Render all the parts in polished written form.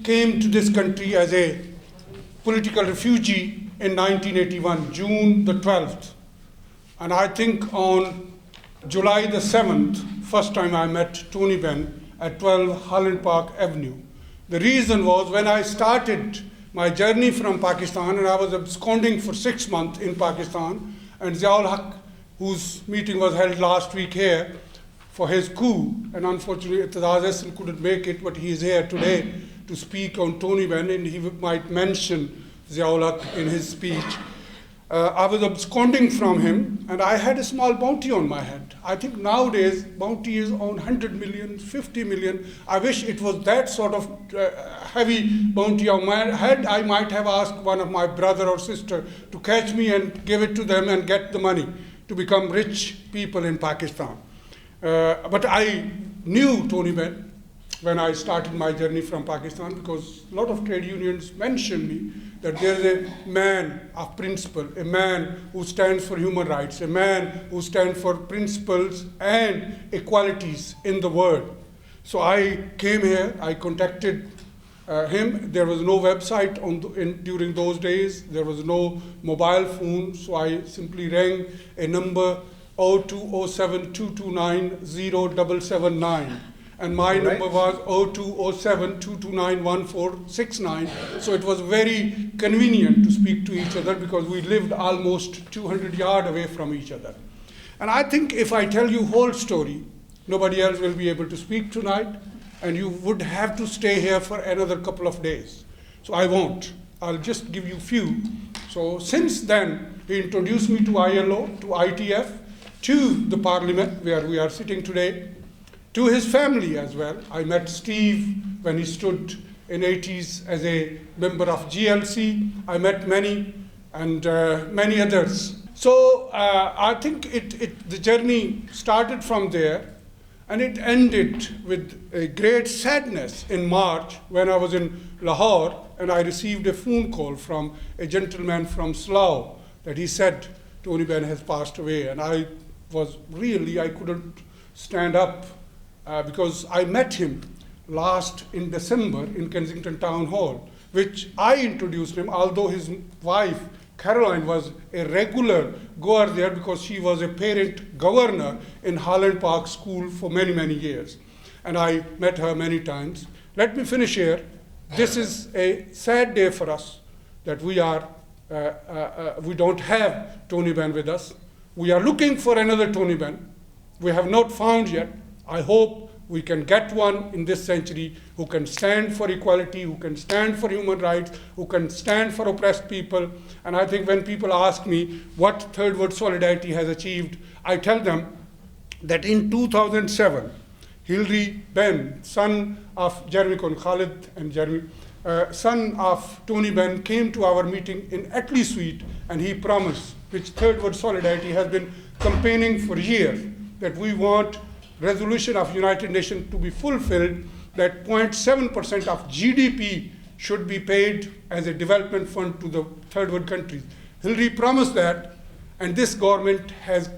came to this country as a political refugee in 1981, June the 12th. And I think on July the 7th, first time I met Tony Benn at 12 Holland Park Avenue. The reason was when I started my journey from Pakistan, and I was absconding for 6 months in Pakistan, and Ziaul Haq, whose meeting was held last week here for his coup, and unfortunately Iqtidar Hasan couldn't make it, but he is here today to speak on Tony Benn, and he might mention Ziaul Haq in his speech. I was absconding from him, and I had a small bounty on my head. I think nowadays bounty is on 100 million, 50 million. I wish it was that sort of heavy bounty on my head. I might have asked one of my brother or sister to catch me and give it to them and get the money to become rich people in Pakistan. But I knew Tony Benn when I started my journey from Pakistan, because a lot of trade unions mentioned me that there is a man of principle, a man who stands for human rights, a man who stands for principles and equalities in the world. So I came here, I contacted him. There was no website during those days. There was no mobile phone, so I simply rang a number 0207 229 0779. And my number was 0207 229 1469. So it was very convenient to speak to each other because we lived almost 200 yards away from each other. And I think if I tell you whole story, nobody else will be able to speak tonight, and you would have to stay here for another couple of days. So I won't. I'll just give you few. So since then, he introduced me to ILO, to ITF, to the parliament where we are sitting today, to his family as well. I met Steve when he stood in 80s as a member of GLC. I met many and many others. So I think the journey started from there, and it ended with a great sadness in March when I was in Lahore and I received a phone call from a gentleman from Slough that he said Tony Benn has passed away. And I couldn't stand up because I met him last in December in Kensington Town Hall, which I introduced him, although his wife, Caroline, was a regular goer there because she was a parent governor in Holland Park School for many, many years. And I met her many times. Let me finish here. This is a sad day for us that we don't have Tony Benn with us. We are looking for another Tony Benn. We have not found yet. I hope we can get one in this century who can stand for equality, who can stand for human rights, who can stand for oppressed people. And I think when people ask me what Third World Solidarity has achieved, I tell them that in 2007, Hilary Benn, son of Jeremy Khalid and Jeremy, son of Tony Benn, came to our meeting in Attlee Suite, and he promised, which Third World Solidarity has been campaigning for years, that we want resolution of United Nations to be fulfilled, that 0.7% of GDP should be paid as a development fund to the third world countries. Hillary promised that, and this government has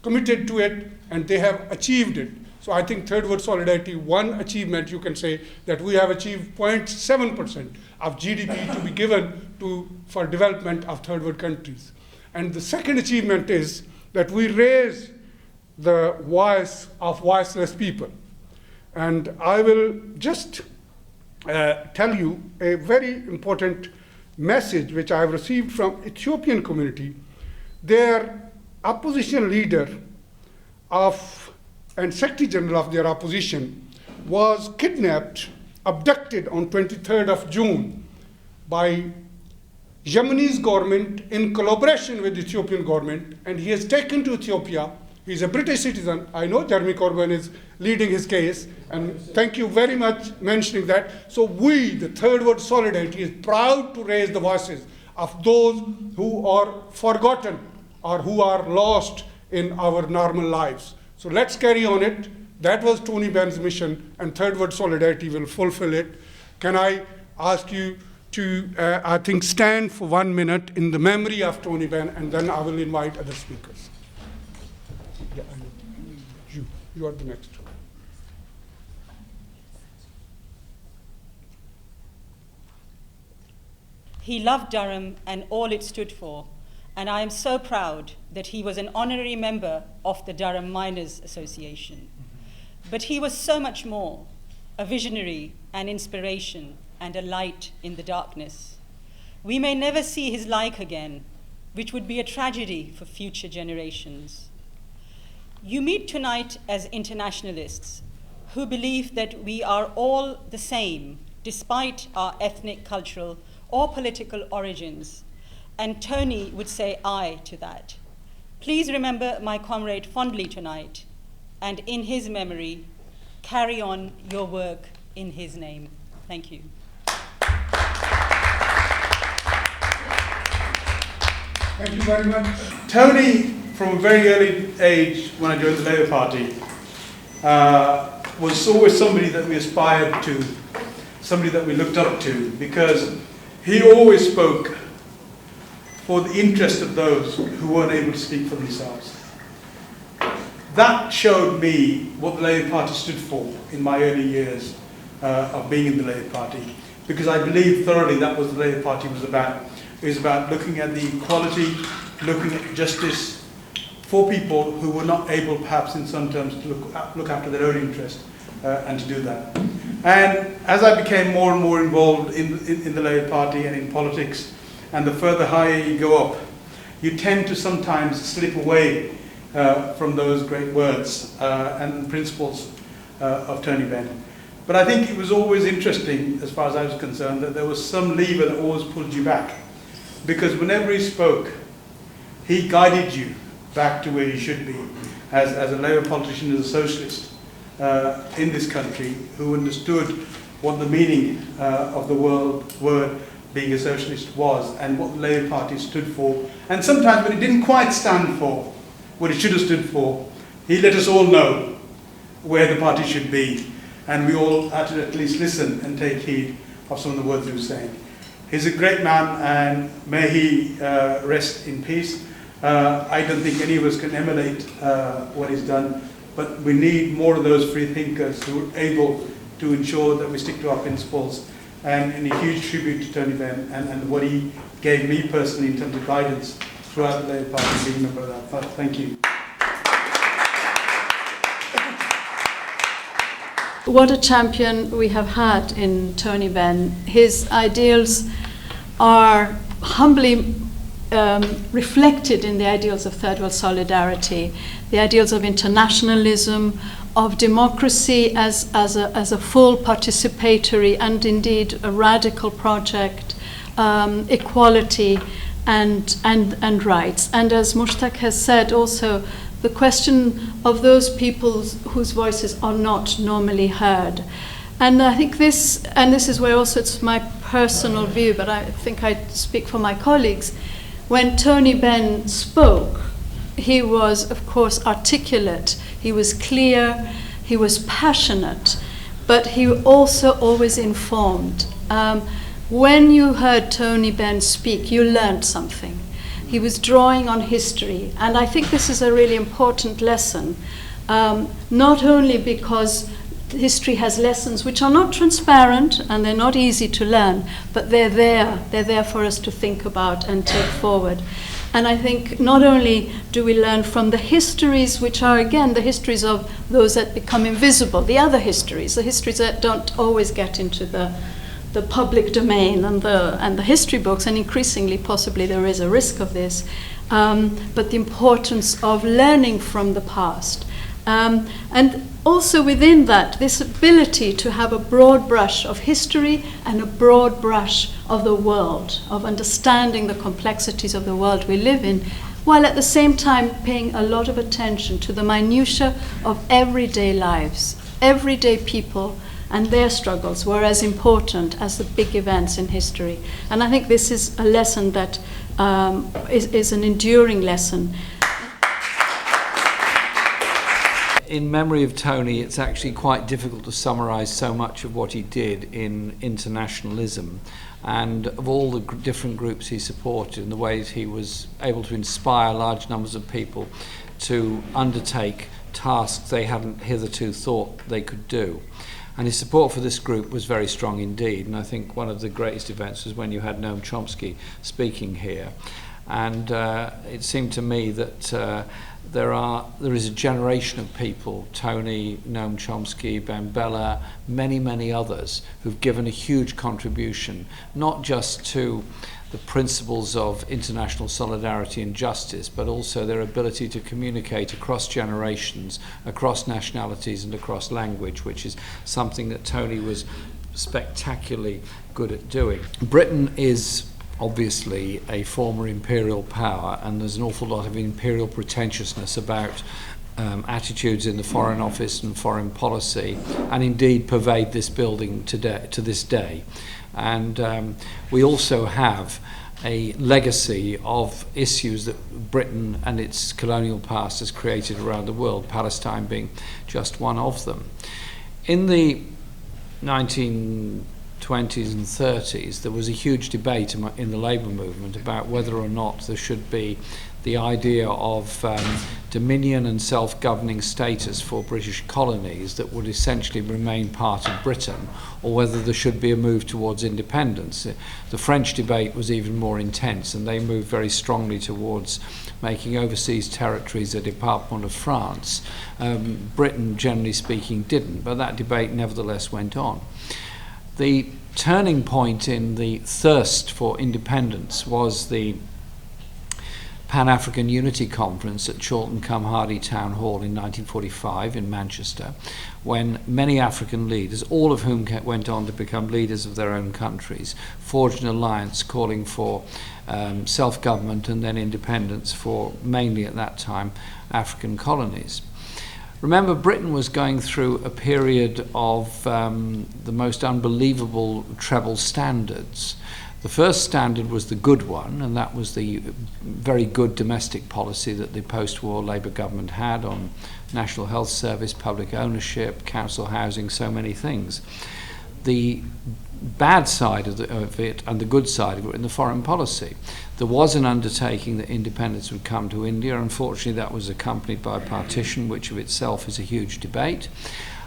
committed to it, and they have achieved it. So I think Third World Solidarity, one achievement you can say that we have achieved 0.7% of GDP to be given for development of third world countries. And the second achievement is that we raise the voice of voiceless people. And I will just tell you a very important message which I have received from Ethiopian community. Their opposition leader and Secretary General of their opposition was kidnapped, abducted on 23rd of June by Yemenis government in collaboration with the Ethiopian government, and he is taken to Ethiopia. He's a British citizen. I know Jeremy Corbyn is leading his case, and thank you very much mentioning that. So we, the Third World Solidarity, is proud to raise the voices of those who are forgotten or who are lost in our normal lives. So let's carry on it. That was Tony Benn's mission, and Third World Solidarity will fulfill it. Can I ask you to, I think, stand for 1 minute in the memory of Tony Benn, and then I will invite other speakers. Yeah, you are the next. He loved Durham and all it stood for, and I am so proud that he was an honorary member of the Durham Miners Association. But he was so much more, a visionary, an inspiration, and a light in the darkness. We may never see his like again, which would be a tragedy for future generations. You meet tonight as internationalists who believe that we are all the same, despite our ethnic, cultural, or political origins, and Tony would say aye to that. Please remember my comrade fondly tonight, and in his memory, carry on your work in his name. Thank you. Thank you very much. Tony, from a very early age, when I joined the Labour Party, was always somebody that we aspired to, somebody that we looked up to, because he always spoke for the interest of those who weren't able to speak for themselves. That showed me what the Labour Party stood for in my early years of being in the Labour Party, because I believe thoroughly that was what the Labour Party was about. It was about looking at the equality, looking at justice for people who were not able, perhaps in some terms, to look after their own interest and to do that. And as I became more and more involved in the Labour Party and in politics, and the further higher you go up, you tend to sometimes slip away from those great words and principles of Tony Benn. But I think it was always interesting, as far as I was concerned, that there was some lever that always pulled you back. Because whenever he spoke, he guided you back to where you should be as a Labour politician, as a socialist in this country, who understood what the meaning of the word being a socialist was and what the Labour Party stood for. And sometimes when it didn't quite stand for what it should have stood for, he let us all know where the party should be. And we all had to at least listen and take heed of some of the words he was saying. He's a great man, and may he rest in peace. I don't think any of us can emulate what he's done, but we need more of those free thinkers who are able to ensure that we stick to our principles. And a huge tribute to Tony Benn and what he gave me personally in terms of guidance throughout the Labour Party, being a member of that. Thank you. What a champion we have had in Tony Benn. His ideals are humbly reflected in the ideals of third world solidarity, the ideals of internationalism, of democracy as a full participatory and indeed a radical project, equality and rights. And as Mushtaq has said also, the question of those people whose voices are not normally heard. And I think this is where also it's my personal view, but I think I speak for my colleagues. When Tony Benn spoke, he was, of course, articulate, he was clear, he was passionate, but he also always informed. When you heard Tony Benn speak, you learned something. He was drawing on history, and I think this is a really important lesson, not only because history has lessons which are not transparent and they're not easy to learn, but they're there for us to think about and take forward. And I think not only do we learn from the histories, which are again the histories of those that become invisible, the other histories, the histories that don't always get into the public domain and the history books, and increasingly possibly there is a risk of this, but the importance of learning from the past. And also within that, this ability to have a broad brush of history and a broad brush of the world, of understanding the complexities of the world we live in, while at the same time paying a lot of attention to the minutiae of everyday lives. Everyday people and their struggles were as important as the big events in history. And I think this is a lesson that is an enduring lesson. In memory of Tony, it's actually quite difficult to summarise so much of what he did in internationalism and of all the different groups he supported and the ways he was able to inspire large numbers of people to undertake tasks they hadn't hitherto thought they could do. And his support for this group was very strong indeed. And I think one of the greatest events was when you had Noam Chomsky speaking here. And it seemed to me that there is a generation of people, Tony, Noam Chomsky, Ben Bella, many, many others, who've given a huge contribution, not just to the principles of international solidarity and justice, but also their ability to communicate across generations, across nationalities and across language, which is something that Tony was spectacularly good at doing. Britain is obviously a former imperial power, and there's an awful lot of imperial pretentiousness about attitudes in the Foreign Office and foreign policy, and indeed pervade this building today, to this day. And we also have a legacy of issues that Britain and its colonial past has created around the world, Palestine being just one of them. In the 1920s and 30s, there was a huge debate in the labour movement about whether or not there should be the idea of dominion and self-governing status for British colonies that would essentially remain part of Britain, or whether there should be a move towards independence. The French debate was even more intense, and they moved very strongly towards making overseas territories a department of France. Britain, generally speaking, didn't, but that debate nevertheless went on. The turning point in the thirst for independence was the Pan-African Unity Conference at Chorlton-cum-Hardy Town Hall in 1945 in Manchester, when many African leaders, all of whom went on to become leaders of their own countries, forged an alliance calling for self-government and then independence for mainly at that time African colonies. Remember, Britain was going through a period of the most unbelievable treble standards. The first standard was the good one, and that was the very good domestic policy that the post-war Labour government had on National Health Service, public ownership, council housing, so many things. The bad side of it and the good side of it in the foreign policy. There was an undertaking that independence would come to India. Unfortunately, that was accompanied by partition, which of itself is a huge debate.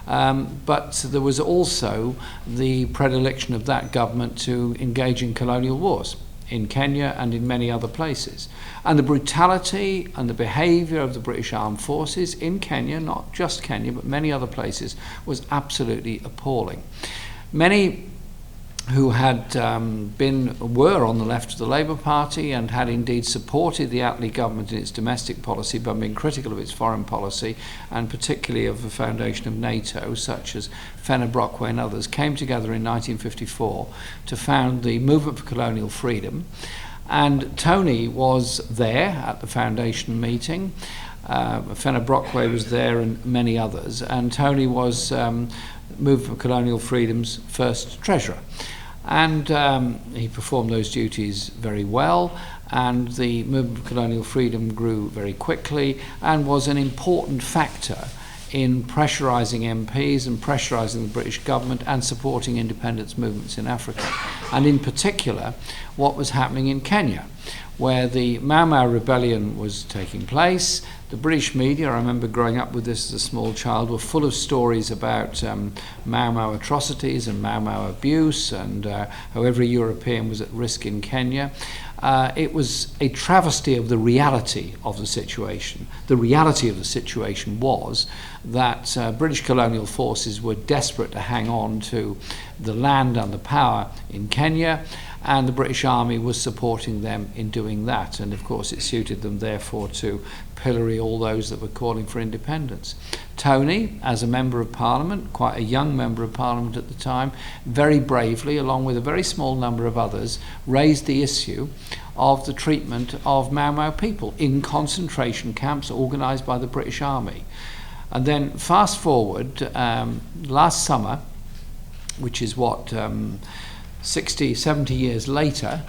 But there was also the predilection of that government to engage in colonial wars in Kenya and in many other places. And the brutality and the behaviour of the British Armed Forces in Kenya, not just Kenya, but many other places, was absolutely appalling. Many who had were on the left of the Labour Party and had indeed supported the Attlee government in its domestic policy by being critical of its foreign policy, and particularly of the foundation of NATO, such as Fenner Brockway and others, came together in 1954 to found the Movement for Colonial Freedom. And Tony was there at the foundation meeting. Fenner Brockway was there and many others, and Tony was Movement for Colonial Freedom's first treasurer. And he performed those duties very well, and the Movement for Colonial Freedom grew very quickly and was an important factor in pressurising MPs and pressurising the British government and supporting independence movements in Africa. And in particular, what was happening in Kenya, where the Mau Mau rebellion was taking place. The British media, I remember growing up with this as a small child, were full of stories about Mau Mau atrocities and Mau Mau abuse, and how every European was at risk in Kenya. It was a travesty of the reality of the situation. The reality of the situation was that British colonial forces were desperate to hang on to the land and the power in Kenya, and the British Army was supporting them in doing that. And of course it suited them therefore to pillory all those that were calling for independence. Tony, as a Member of Parliament, quite a young Member of Parliament at the time, very bravely, along with a very small number of others, raised the issue of the treatment of Mau Mau people in concentration camps organised by the British Army. And then fast forward, last summer, which is what, 60, 70 years later,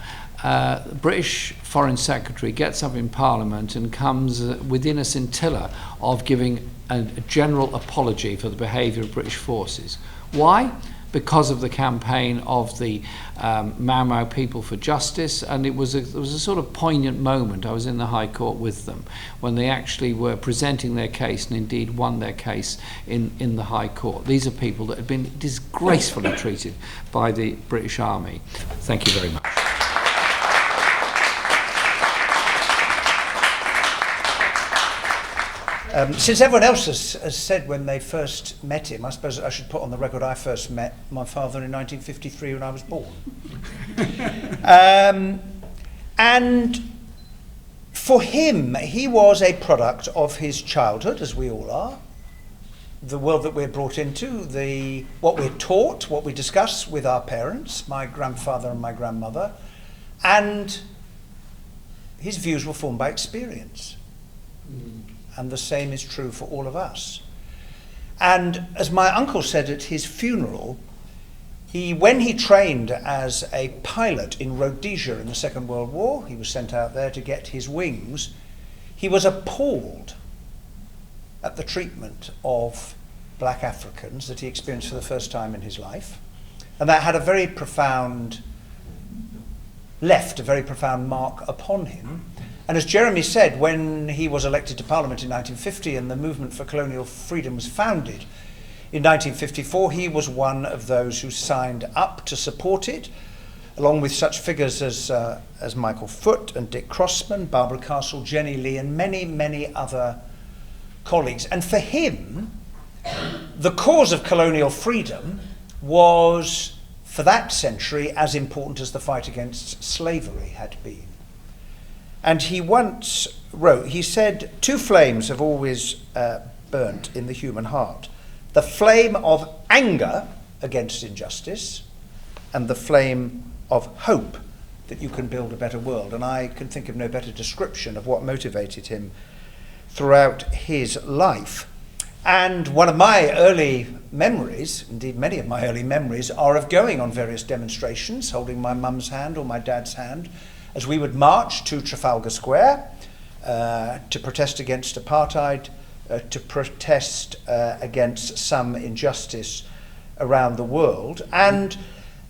the British Foreign Secretary gets up in Parliament and comes within a scintilla of giving a general apology for the behaviour of British forces. Why? because of the campaign of the Mau Mau People for Justice, and it was a sort of poignant moment. I was in the High Court with them when they actually were presenting their case and indeed won their case in the High Court. These are people that have been disgracefully treated by the British Army. Thank you very much. Since everyone else has said when they first met him, I suppose I should put on the record I first met my father in 1953 when I was born. And for him, he was a product of his childhood, as we all are, the world that we're brought into, what we're taught, what we discuss with our parents, my grandfather and my grandmother, and his views were formed by experience. And the same is true for all of us. And as my uncle said at his funeral, when he trained as a pilot in Rhodesia in the Second World War, he was sent out there to get his wings, he was appalled at the treatment of black Africans that he experienced for the first time in his life. And that had left a very profound mark upon him. And as Jeremy said, when he was elected to Parliament in 1950 and the movement for colonial freedom was founded in 1954, he was one of those who signed up to support it, along with such figures as Michael Foot and Dick Crossman, Barbara Castle, Jenny Lee, and many, many other colleagues. And for him, the cause of colonial freedom was, for that century, as important as the fight against slavery had been. And he once wrote, he said, 2 flames have always burnt in the human heart. The flame of anger against injustice and the flame of hope that you can build a better world. And I can think of no better description of what motivated him throughout his life. And one of my early memories, indeed many of my early memories, are of going on various demonstrations, holding my mum's hand or my dad's hand, as we would march to Trafalgar Square to protest against apartheid, to protest against some injustice around the world. And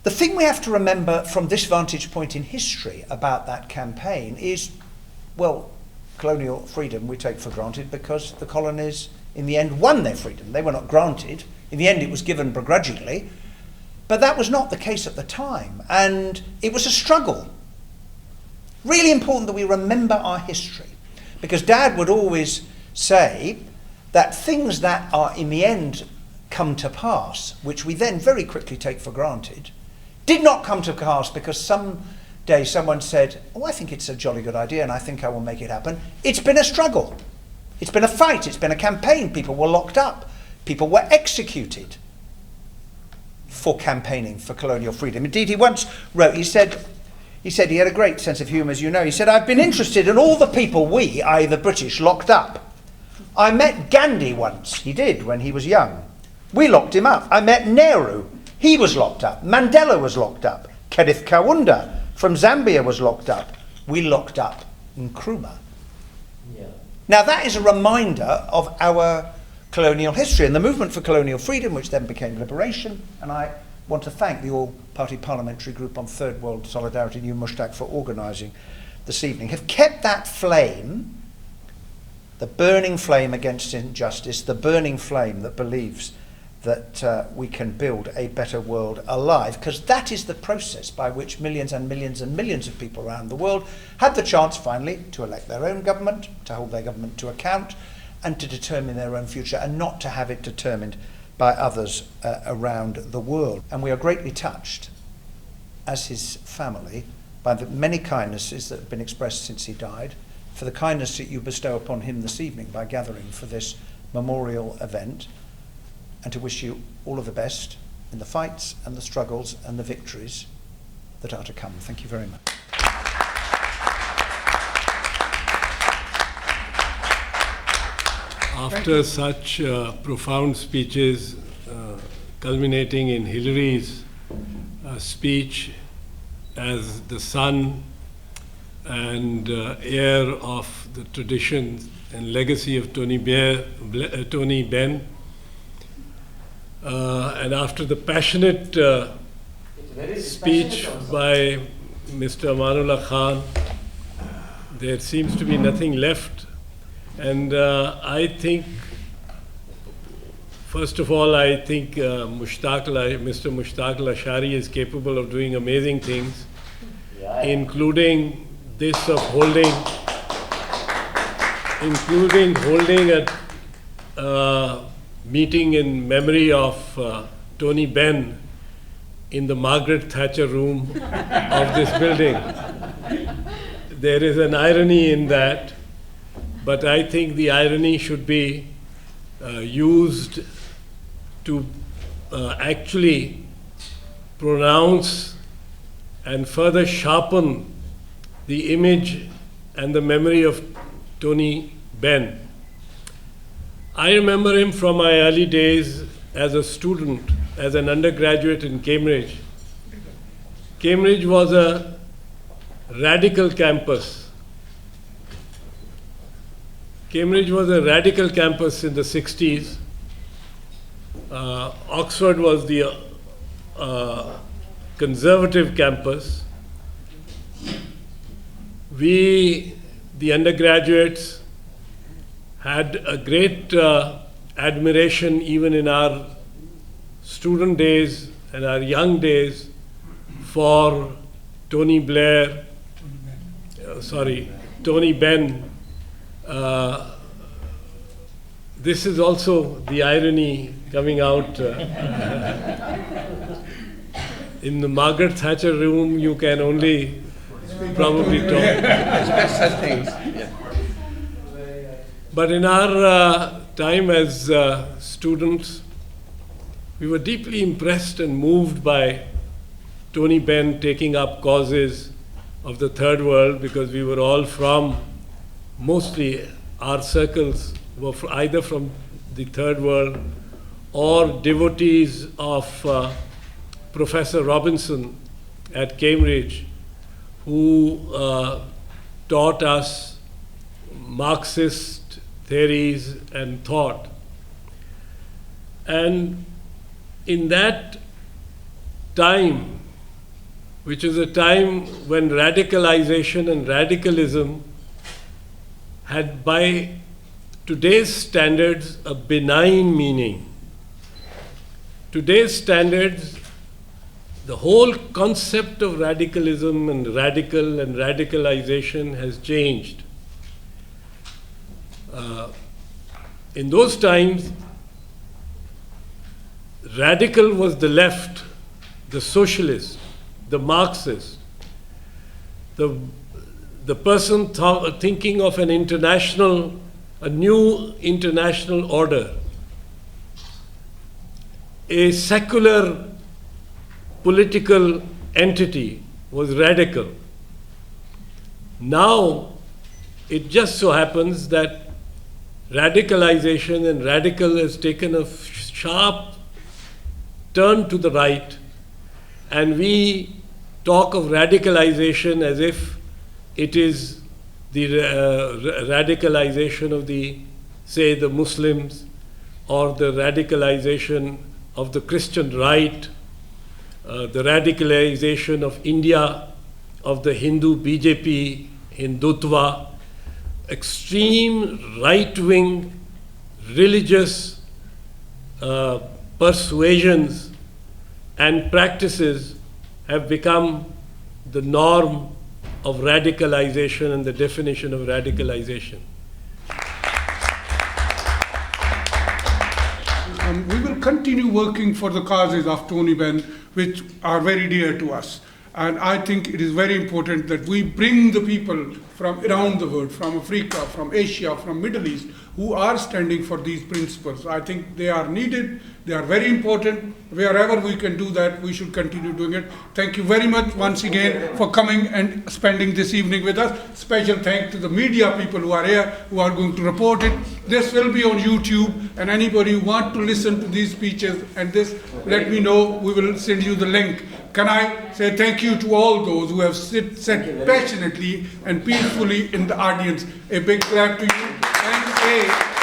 the thing we have to remember from this vantage point in history about that campaign is, well, colonial freedom we take for granted because the colonies in the end won their freedom. They were not granted. In the end it was given begrudgingly, but that was not the case at the time. And it was a struggle. Really important that we remember our history, because Dad would always say that things that are in the end come to pass, which we then very quickly take for granted, did not come to pass because some day someone said, oh, I think it's a jolly good idea and I think I will make it happen. It's been a struggle. It's been a fight. It's been a campaign. People were locked up. People were executed for campaigning for colonial freedom. Indeed, he once wrote, he said he had a great sense of humour, as you know. He said, I've been interested in all the people we, i.e. the British, locked up. I met Gandhi once. He did, when he was young. We locked him up. I met Nehru. He was locked up. Mandela was locked up. Kenneth Kaunda from Zambia was locked up. We locked up Nkrumah. Yeah. Now that is a reminder of our colonial history and the movement for colonial freedom, which then became liberation. And I want to thank the All-Party Parliamentary Group on Third World Solidarity, New Mushtaq, for organising this evening, have kept that flame, the burning flame against injustice, the burning flame that believes that we can build a better world alive, because that is the process by which millions and millions and millions of people around the world had the chance finally to elect their own government, to hold their government to account, and to determine their own future, and not to have it determined by others around the world. And we are greatly touched, as his family, by the many kindnesses that have been expressed since he died, for the kindness that you bestow upon him this evening by gathering for this memorial event, and to wish you all of the best in the fights and the struggles and the victories that are to come. Thank you very much. After such profound speeches, culminating in Hillary's speech as the son and heir of the traditions and legacy of Tony Benn, And after the passionate speech by Mr. Amanullah Khan, there seems to be nothing left. And I think, first of all, I think Mr. Mushtaq Ashari is capable of doing amazing things, including this of holding a meeting in memory of Tony Benn in the Margaret Thatcher room of this building. There is an irony in that, but I think the irony should be used to actually pronounce and further sharpen the image and the memory of Tony Benn. I remember him from my early days as a student, as an undergraduate in Cambridge. Cambridge was a radical campus. Cambridge was a radical campus in the 60s. Oxford was the conservative campus. We, the undergraduates, had a great admiration even in our student days and our young days for Tony Benn. This is also the irony coming out. In the Margaret Thatcher room, you can only probably talk. But in our time as students, we were deeply impressed and moved by Tony Benn taking up causes of the third world, because we were all mostly our circles were either from the third world or devotees of Professor Robinson at Cambridge, who taught us Marxist theories and thought. And in that time, which is a time when radicalization and radicalism had, by today's standards, a benign meaning. Today's standards, the whole concept of radicalism and radicalization has changed. In those times, radical was the left, the socialist, the Marxist, the person thinking of a new international order, a secular political entity was radical. Now, it just so happens that radicalization and radical has taken a sharp turn to the right, and we talk of radicalization as if it is the radicalization of the Muslims, or the radicalization of the Christian right, the radicalization of India, of the Hindu BJP, Hindutva, extreme right-wing religious persuasions and practices have become the norm of radicalization and the definition of radicalization. We will continue working for the causes of Tony Benn, which are very dear to us. And I think it is very important that we bring the people from around the world, from Africa, from Asia, from Middle East, who are standing for these principles. I think they are needed, they are very important. Wherever we can do that, we should continue doing it. Thank you very much once again for coming and spending this evening with us. Special thanks to the media people who are here, who are going to report it. This will be on YouTube, and anybody who wants to listen to these speeches and this, let me know, we will send you the link. Can I say thank you to all those who have sat passionately and peacefully in the audience. A big clap to you. And